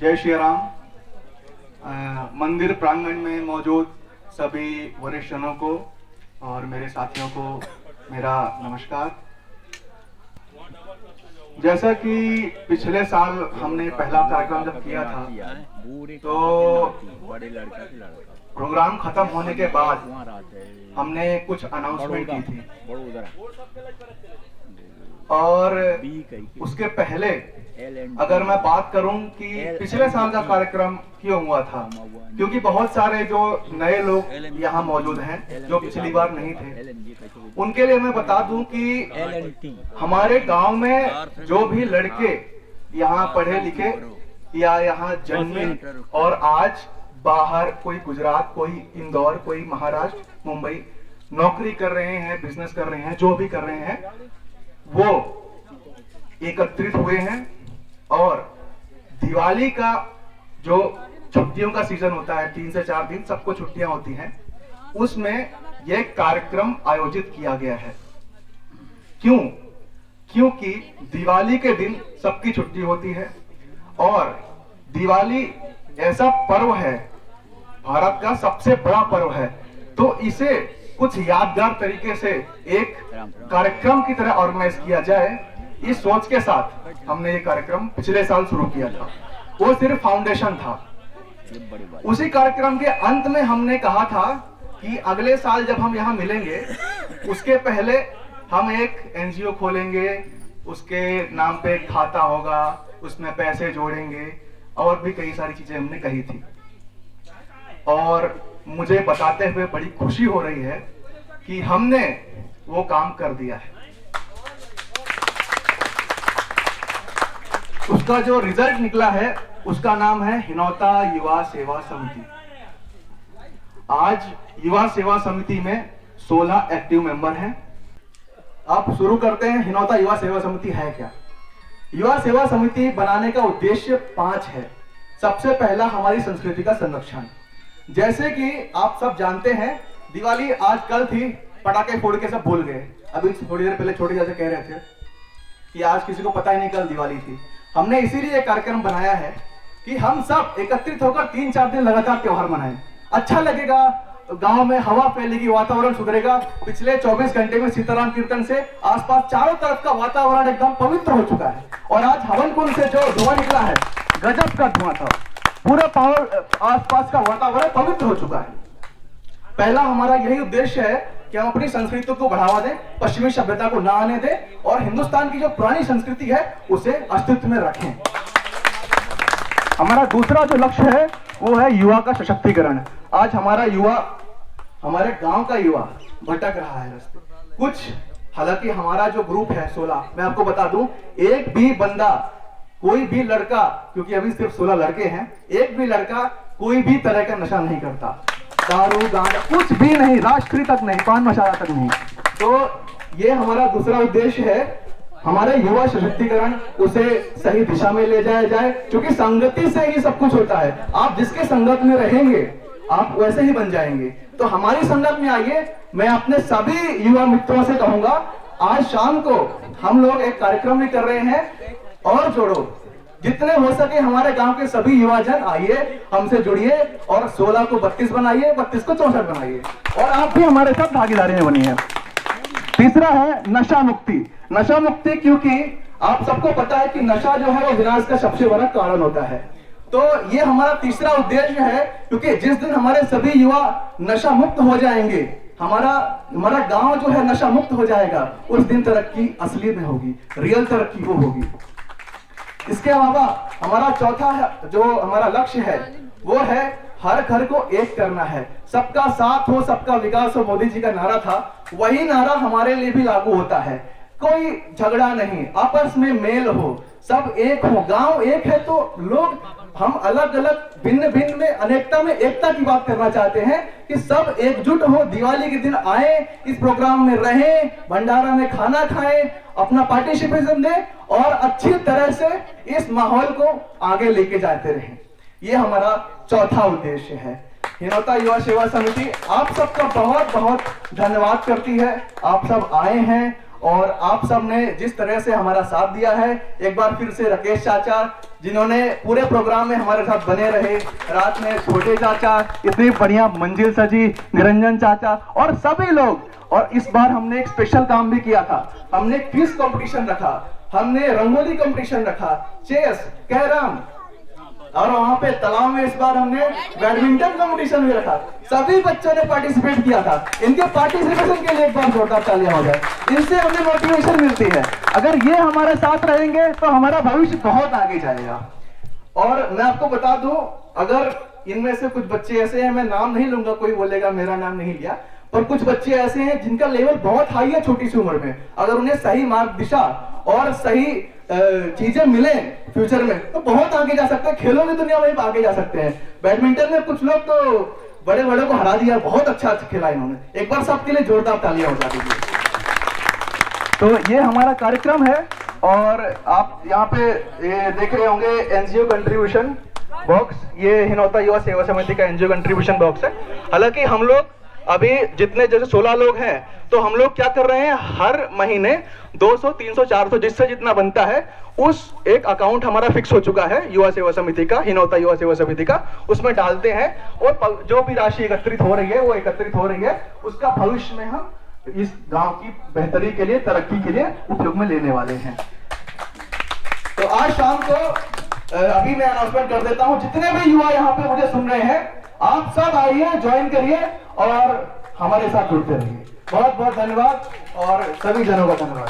जय श्री राम। मंदिर प्रांगण में मौजूद सभी वरिष्ठ जनों को और मेरे साथियों को मेरा नमस्कार। जैसा कि पिछले साल हमने पहला कार्यक्रम जब किया था तो प्रोग्राम खत्म होने के बाद हमने कुछ अनाउंसमेंट की थी और उसके पहले अगर मैं बात करूं कि पिछले साल का कार्यक्रम क्यों हुआ था, क्योंकि बहुत सारे जो नए लोग यहाँ मौजूद हैं जो पिछली बार नहीं थे, उनके लिए मैं बता दूं कि हमारे गांव में जो भी लड़के यहाँ पढ़े लिखे या यहाँ जन्मे और आज बाहर कोई गुजरात, कोई इंदौर, कोई महाराष्ट्र, मुंबई नौकरी कर रहे हैं, बिजनेस कर रहे हैं, जो भी कर रहे हैं, वो एकत्रित हुए हैं और दिवाली का जो छुट्टियों का सीजन होता है 3 से 4 दिन सबको छुट्टियां होती हैं, उसमें यह कार्यक्रम आयोजित किया गया है। क्यों? क्योंकि दिवाली के दिन सबकी छुट्टी होती है और दिवाली ऐसा पर्व है, भारत का सबसे बड़ा पर्व है, तो इसे कुछ यादगार तरीके से एक कार्यक्रम की तरह ऑर्गेनाइज किया जाए, इस सोच के साथ हमने ये कार्यक्रम पिछले साल शुरू किया था। वो सिर्फ फाउंडेशन था। उसी कार्यक्रम के अंत में हमने कहा था कि अगले साल जब हम यहाँ मिलेंगे उसके पहले हम एक एनजीओ खोलेंगे, उसके नाम पे एक खाता होगा, उसमें पैसे जोड़ेंगे और भी कई सारी चीजें हमने कही थी। और मुझे बताते हुए बड़ी खुशी हो रही है कि हमने वो काम कर दिया है। उसका जो रिजल्ट निकला है उसका नाम है हिनौता युवा सेवा समिति। आज युवा सेवा समिति में 16 एक्टिव मेंबर हैं। अब शुरू करते हैं, हिनौता युवा सेवा समिति है क्या? युवा सेवा समिति बनाने का उद्देश्य 5 है। सबसे पहला हमारी संस्कृति का संरक्षण। जैसे कि आप सब जानते हैं, दिवाली आज कल थी, पटाखे फोड़ के सब भूल गए। अभी थोड़ी देर पहले छोटे जैसे कह रहे थे कि आज किसी को पता ही नहीं कल दिवाली थी। हमने इसीलिए एक कार्यक्रम बनाया है कि हम सब एकत्रित होकर 3-4 दिन लगातार त्योहार मनाएं। अच्छा लगेगा, गांव में हवा फैलेगी, वातावरण सुधरेगा। पिछले 24 घंटे में सीताराम कीर्तन से आसपास चारों तरफ का वातावरण एकदम पवित्र हो चुका है और आज हवन कुंड से जो धुआं निकला है, गजब का धुआं था। पूरा आसपास का वातावरण पवित्र हो चुका है। पहला हमारा यही उद्देश्य है कि हम अपनी संस्कृति को बढ़ावा दें, पश्चिमी सभ्यता को ना आने दें और हिंदुस्तान की जो पुरानी संस्कृति है उसे अस्तित्व में रखें। हमारा दूसरा जो लक्ष्य है वो है युवा का सशक्तिकरण। आज हमारा युवा, हमारे गांव का युवा भटक रहा है रास्ते कुछ। हालांकि हमारा जो ग्रुप है 16, मैं आपको बता दूं, एक भी बंदा, कोई भी लड़का, क्योंकि अभी सिर्फ 16 लड़के हैं, एक भी लड़का कोई भी तरह का नशा नहीं करता, दारू गांजा कुछ भी नहीं, राष्ट्रीय तक नहीं, पान मसाला तक नहीं। तो ये हमारा दूसरा उद्देश्य है, हमारे युवा सशक्तिकरण, उसे सही दिशा में ले जाया जाए, क्योंकि संगति से ही सब कुछ होता है। आप जिसके संगत में रहेंगे आप वैसे ही बन जाएंगे। तो हमारी संगत में आइए। मैं अपने सभी युवा मित्रों से कहूंगा, आज शाम को हम लोग एक कार्यक्रम भी कर रहे हैं और जोड़ो, जितने हो सके हमारे गांव के सभी युवाजन आइए, हमसे जुड़िए और 16 को 32 बनाइए, 32 को 64 बनाइए और आप भी हमारे साथ भागीदारी में बनिए। तीसरा है नशा मुक्ति। नशा मुक्ति, क्योंकि आप सबको पता है कि नशा जो है वो विनाश का सबसे बड़ा कारण होता है। तो ये हमारा तीसरा उद्देश्य है, क्योंकि जिस दिन हमारे सभी युवा नशा मुक्त हो जाएंगे, हमारा गांव जो है नशा मुक्त हो जाएगा, उस दिन तरक्की असली में होगी, रियल तरक्की वो होगी। इसके अलावा हमारा चौथा जो हमारा लक्ष्य है वो है हर घर को एक करना है। सबका साथ हो, सबका विकास हो, मोदी जी का नारा था, वही नारा हमारे लिए भी लागू होता है। कोई झगड़ा नहीं, आपस में मेल हो, सब एक हो। गांव एक है तो लोग, हम अलग अलग भिन्न भिन्न में अनेकता में एकता की बात करना चाहते हैं कि सब एकजुट हो, दिवाली के दिन आए, इस प्रोग्राम में रहें, भंडारा में खाना खाएं, अपना पार्टिसिपेशन दें और अच्छी तरह से इस माहौल को आगे लेके जाते रहें। ये हमारा चौथा उद्देश्य है। हिनौता युवा सेवा समिति आप सबका बहुत बहुत धन्यवाद करती है। आप सब आए हैं और आप सब ने जिस तरह से हमारा साथ दिया है, एक बार फिर से राकेश चाचा जिन्होंने पूरे प्रोग्राम में हमारे साथ बने रहे, रात में छोटे चाचा, इतनी बढ़िया मंजिल सजी, निरंजन चाचा और सभी लोग। और इस बार हमने एक स्पेशल काम भी किया था, हमने क्विज कंपटीशन रखा, हमने रंगोली कंपटीशन रखा, चेस, कैरम और वहां पे तालाब में इस बार हमने बैडमिंटन कंपटीशन भी रखा। सभी बच्चों ने पार्टिसिपेट किया था। इनके पार्टिसिपेशन के लिए एक बार जोरदार तालियां हो जाए। इनसे हमें मोटिवेशन मिलती है। अगर ये हमारे साथ रहेंगे तो हमारा भविष्य बहुत आगे जाएगा। और मैं आपको बता दूं, अगर इनमें से कुछ बच्चे ऐसे हैं, मैं नाम नहीं लूंगा, कोई बोलेगा मेरा नाम नहीं लिया, पर कुछ बच्चे ऐसे हैं जिनका लेवल बहुत हाई है छोटी सी उम्र में। अगर उन्हें सही मार्ग दिशा और सही चीजें मिले फ्यूचर में तो बहुत आगे जा सकते हैं, खेलों की दुनिया में आगे जा सकते हैं। बैडमिंटन में कुछ लोग तो बड़े बड़े को हरा दिया, बहुत अच्छा खेला इन्होंने। एक बार सबके लिए जोरदार तालियां हो जाती है। तो ये हमारा कार्यक्रम है और आप यहाँ पे ये देख रहे होंगे एनजीओ कंट्रीब्यूशन बॉक्स, ये हिनौता युवा सेवा समिति का एनजीओ कंट्रीब्यूशन बॉक्स है। हालांकि हम लोग अभी जितने जैसे 16 लोग हैं तो हम लोग क्या कर रहे हैं, हर महीने 200, 300, 400 जिससे जितना बनता है उस एक अकाउंट हमारा फिक्स हो चुका है युवा सेवा समिति का, हिनौता युवा सेवा समिति का, उसमें डालते हैं और जो भी राशि एकत्रित हो रही है वो एकत्रित हो रही है, उसका भविष्य में हम इस गांव की बेहतरी के लिए, तरक्की के लिए उपयोग में लेने वाले हैं। तो आज शाम को अभी मैं अनाउंसमेंट कर देता हूं, जितने भी युवा यहाँ पे मुझे सुन रहे हैं, आप सब आइए, ज्वाइन करिए और हमारे साथ जुड़ते रहिए। बहुत बहुत धन्यवाद और सभी जनों का धन्यवाद।